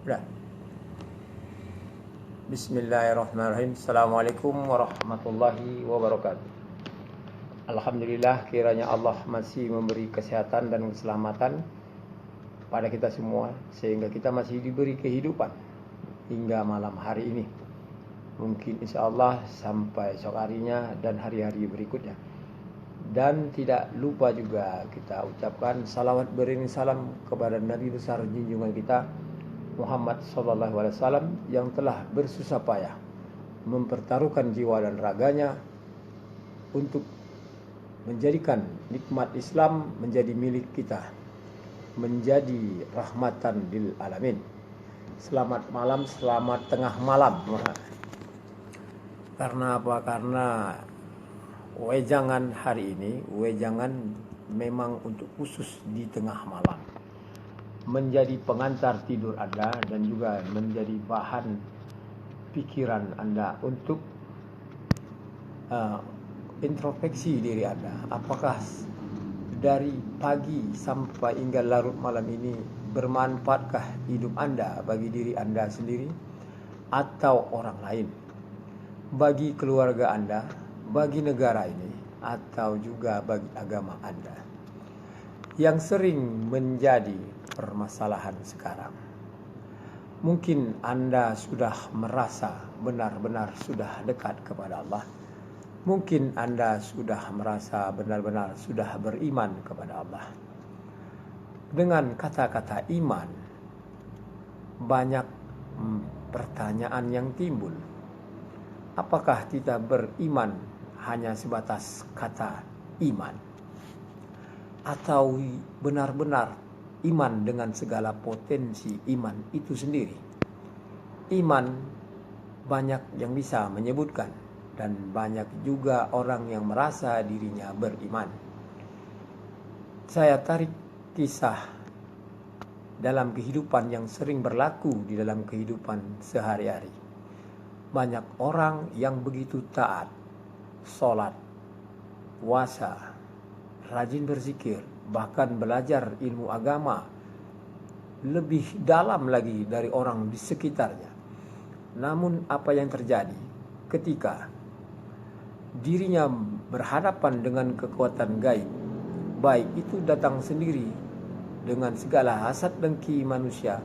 Udah. Bismillahirrahmanirrahim. Assalamualaikum warahmatullahi wabarakatuh. Alhamdulillah, kiranya Allah masih memberi kesehatan dan keselamatan pada kita semua, sehingga kita masih diberi kehidupan hingga malam hari ini. Mungkin insya Allah sampai esok harinya dan hari-hari berikutnya. Dan tidak lupa juga kita ucapkan salawat beriring salam kepada Nabi besar junjungan kita Muhammad SAW yang telah bersusah payah mempertaruhkan jiwa dan raganya untuk menjadikan nikmat Islam menjadi milik kita, menjadi rahmatan lil alamin. Selamat malam, selamat tengah malam. Karena apa? Karena wejangan hari ini, wejangan memang untuk khusus di tengah malam, menjadi pengantar tidur Anda dan juga menjadi bahan pikiran Anda untuk introspeksi diri Anda. Apakah dari pagi sampai hingga larut malam ini bermanfaatkah hidup Anda bagi diri Anda sendiri atau orang lain, bagi keluarga Anda, bagi negara ini, atau juga bagi agama Anda? Yang sering menjadi permasalahan sekarang, mungkin Anda sudah merasa benar-benar sudah dekat kepada Allah. Mungkin Anda sudah merasa benar-benar sudah beriman kepada Allah. Dengan kata-kata iman, banyak pertanyaan yang timbul. Apakah kita beriman hanya sebatas kata iman, atau benar-benar iman dengan segala potensi iman itu sendiri? Iman banyak yang bisa menyebutkan, dan banyak juga orang yang merasa dirinya beriman. Saya tarik kisah dalam kehidupan yang sering berlaku di dalam kehidupan sehari-hari. Banyak orang yang begitu taat, sholat, puasa, rajin berzikir, bahkan belajar ilmu agama lebih dalam lagi dari orang di sekitarnya. Namun apa yang terjadi ketika dirinya berhadapan dengan kekuatan gaib, baik itu datang sendiri dengan segala hasad dengki manusia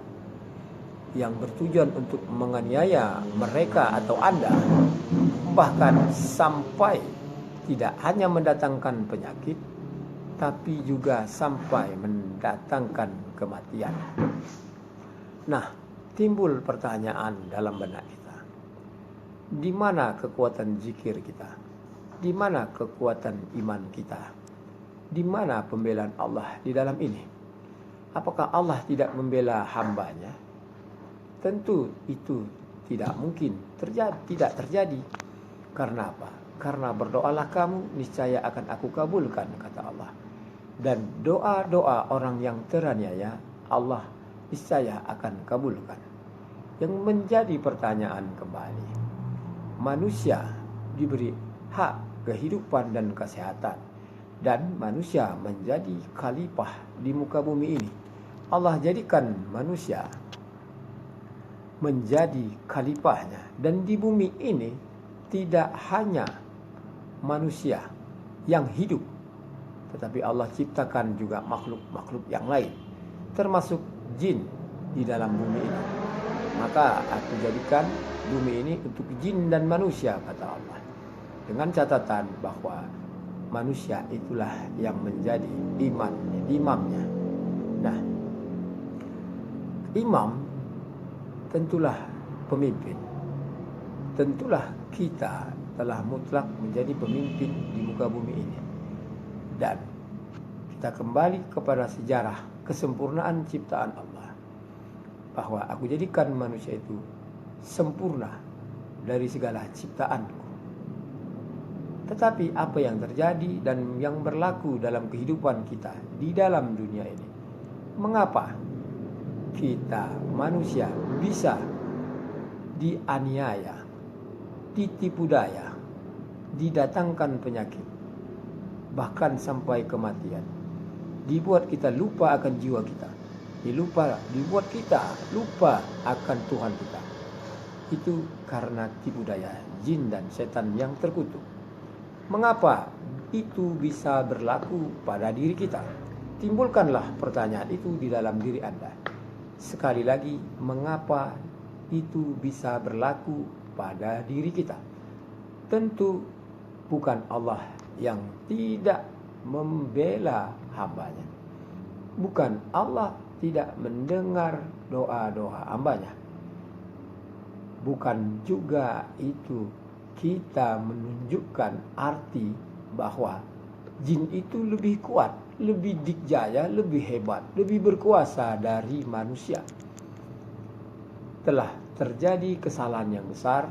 yang bertujuan untuk menganiaya mereka atau Anda, bahkan sampai tidak hanya mendatangkan penyakit, tapi juga sampai mendatangkan kematian. Nah, timbul pertanyaan dalam benak kita. Di mana kekuatan zikir kita? Di mana kekuatan iman kita? Di mana pembelaan Allah di dalam ini? Apakah Allah tidak membela hambanya? Tentu itu tidak mungkin tidak terjadi. Karena apa? Karena berdoalah kamu, niscaya akan aku kabulkan, kata Allah. Dan doa-doa orang yang teraniaya, Allah niscaya akan kabulkan. Yang menjadi pertanyaan kembali, manusia diberi hak kehidupan dan kesehatan, dan manusia menjadi khalifah di muka bumi ini. Allah jadikan manusia menjadi khalifahnya, dan di bumi ini tidak hanya manusia yang hidup, tetapi Allah ciptakan juga makhluk-makhluk yang lain, termasuk jin di dalam bumi ini. Maka aku jadikan bumi ini untuk jin dan manusia, kata Allah, dengan catatan bahwa manusia itulah yang menjadi imamnya. Nah, imam tentulah pemimpin. Tentulah kita telah mutlak menjadi pemimpin di muka bumi ini. Dan kita kembali kepada sejarah kesempurnaan ciptaan Allah, bahwa aku jadikan manusia itu sempurna dari segala ciptaanku. Tetapi apa yang terjadi dan yang berlaku dalam kehidupan kita di dalam dunia ini, mengapa kita manusia bisa dianiaya, ditipu daya, didatangkan penyakit, bahkan sampai kematian, dibuat kita lupa akan jiwa kita, dibuat kita lupa akan Tuhan kita. Itu karena tipu daya jin dan setan yang terkutuk. Mengapa itu bisa berlaku pada diri kita? Timbulkanlah pertanyaan itu di dalam diri Anda. Sekali lagi, mengapa itu bisa berlaku pada diri kita? Tentu bukan Allah yang tidak membela hambanya. Bukan Allah tidak mendengar doa-doa hambanya. Bukan juga itu kita menunjukkan arti bahwa jin itu lebih kuat, lebih dikjaya, lebih hebat, lebih berkuasa dari manusia. Telah terjadi kesalahan yang besar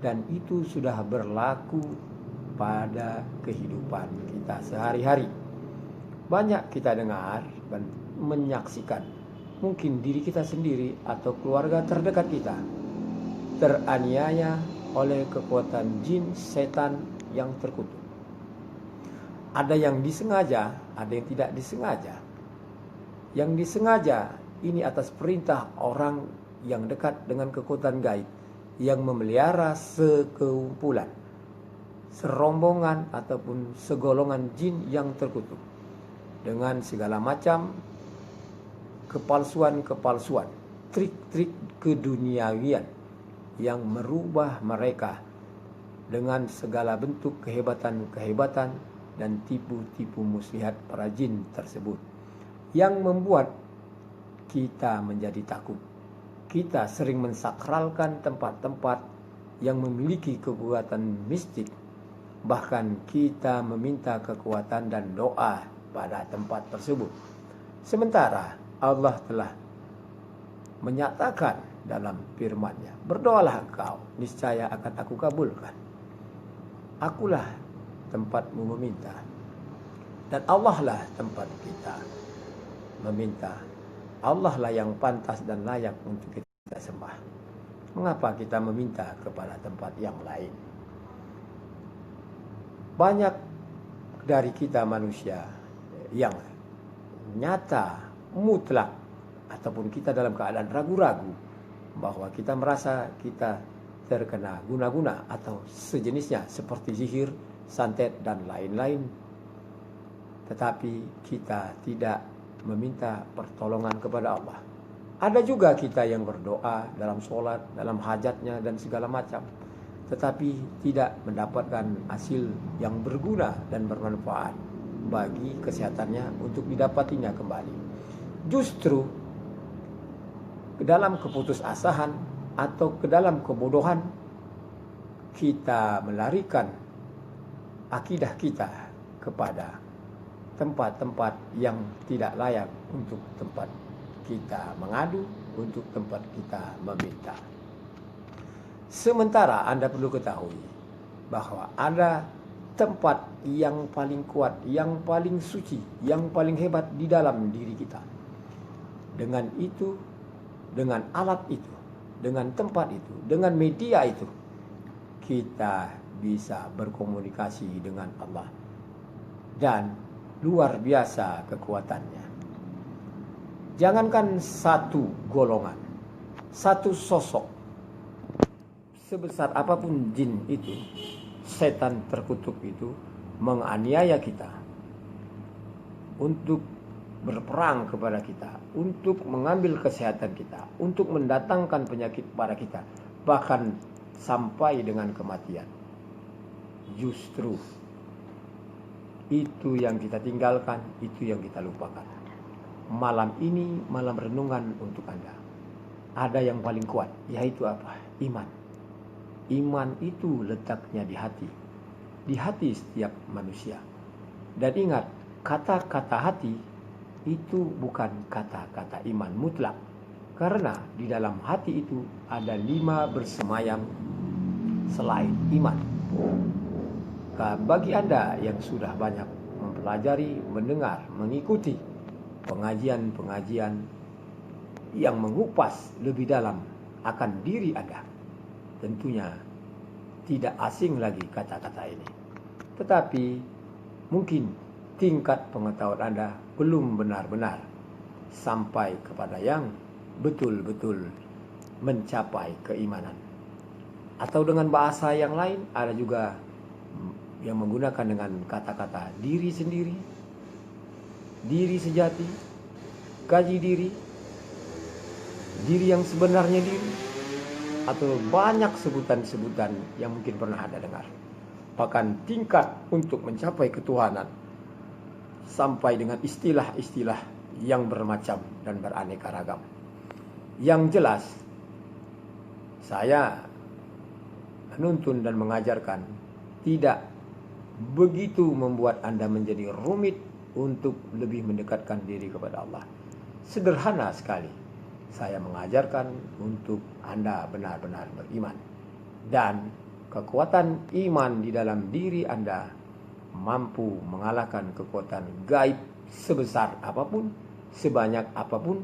dan itu sudah berlaku pada kehidupan kita sehari-hari. Banyak kita dengar dan menyaksikan, mungkin diri kita sendiri atau keluarga terdekat kita teraniaya oleh kekuatan jin setan yang terkutuk. Ada yang disengaja, ada yang tidak disengaja. Yang disengaja ini atas perintah orang yang dekat dengan kekuatan gaib yang memelihara sekumpulan, serombongan ataupun segolongan jin yang terkutuk dengan segala macam kepalsuan-kepalsuan, trik-trik keduniawian yang merubah mereka dengan segala bentuk kehebatan-kehebatan dan tipu-tipu muslihat para jin tersebut yang membuat kita menjadi takut. Kita sering mensakralkan tempat-tempat yang memiliki kekuatan mistik, bahkan kita meminta kekuatan dan doa pada tempat tersebut. Sementara Allah telah menyatakan dalam firman-Nya, berdoalah engkau, niscaya akan aku kabulkan. Akulah tempatmu meminta, dan Allah lah tempat kita meminta. Allah lah yang pantas dan layak untuk kita sembah. Mengapa kita meminta kepada tempat yang lain? Banyak dari kita manusia yang nyata, mutlak, ataupun kita dalam keadaan ragu-ragu bahwa kita merasa kita terkena guna-guna atau sejenisnya seperti sihir, santet, dan lain-lain. Tetapi kita tidak meminta pertolongan kepada Allah. Ada juga kita yang berdoa dalam sholat, dalam hajatnya dan segala macam, tetapi tidak mendapatkan hasil yang berguna dan bermanfaat bagi kesehatannya untuk didapatinya kembali. Justru ke dalam keputusasaan atau ke dalam kebodohan kita melarikan akidah kita kepada tempat-tempat yang tidak layak untuk tempat kita mengadu, untuk tempat kita meminta. Sementara Anda perlu ketahui bahwa ada tempat yang paling kuat, yang paling suci, yang paling hebat di dalam diri kita. Dengan itu, dengan alat itu, dengan tempat itu, dengan media itu, kita bisa berkomunikasi dengan Allah. Dan luar biasa kekuatannya. Jangankan satu golongan, satu sosok, sebesar apapun jin itu, setan terkutuk itu menganiaya kita untuk berperang kepada kita, untuk mengambil kesehatan kita, untuk mendatangkan penyakit pada kita, bahkan sampai dengan kematian. Justru itu yang kita tinggalkan, itu yang kita lupakan. Malam ini malam renungan untuk Anda. Ada yang paling kuat, yaitu apa? Iman. Iman itu letaknya di hati setiap manusia. Dan ingat, kata-kata hati itu bukan kata-kata iman mutlak. Karena di dalam hati itu ada 5 bersemayam selain iman. Bagi Anda yang sudah banyak mempelajari, mendengar, mengikuti pengajian-pengajian yang mengupas lebih dalam akan diri Anda, tentunya tidak asing lagi kata-kata ini. Tetapi mungkin tingkat pengetahuan Anda belum benar-benar sampai kepada yang betul-betul mencapai keimanan. Atau dengan bahasa yang lain, ada juga yang menggunakan dengan kata-kata diri sendiri, diri sejati, kaji diri, diri yang sebenarnya diri, atau banyak sebutan-sebutan yang mungkin pernah Anda dengar. Bahkan tingkat untuk mencapai ketuhanan sampai dengan istilah-istilah yang bermacam dan beraneka ragam. Yang jelas, saya menuntun dan mengajarkan tidak begitu membuat Anda menjadi rumit untuk lebih mendekatkan diri kepada Allah. Sederhana sekali. Saya mengajarkan untuk Anda benar-benar beriman. Dan kekuatan iman di dalam diri Anda mampu mengalahkan kekuatan gaib sebesar apapun, sebanyak apapun.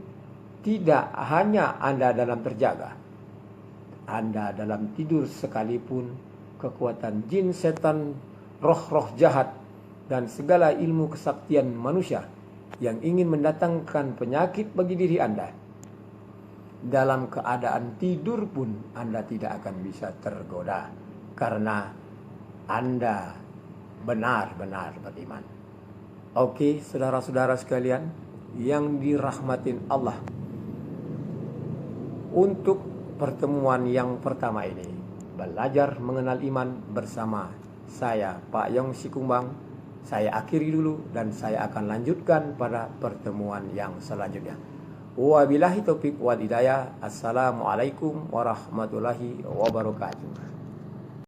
Tidak hanya Anda dalam terjaga, Anda dalam tidur sekalipun, kekuatan jin, setan, roh-roh jahat, dan segala ilmu kesaktian manusia yang ingin mendatangkan penyakit bagi diri Anda, dalam keadaan tidur pun Anda tidak akan bisa tergoda, karena Anda benar-benar beriman. Oke, saudara-saudara sekalian yang dirahmatin Allah, untuk pertemuan yang pertama ini, belajar mengenal iman bersama saya, Pak Yong Sikumbang, saya akhiri dulu dan saya akan lanjutkan pada pertemuan yang selanjutnya. Wabillahi taufiq wal hidayah. Assalamualaikum warahmatullahi wabarakatuh.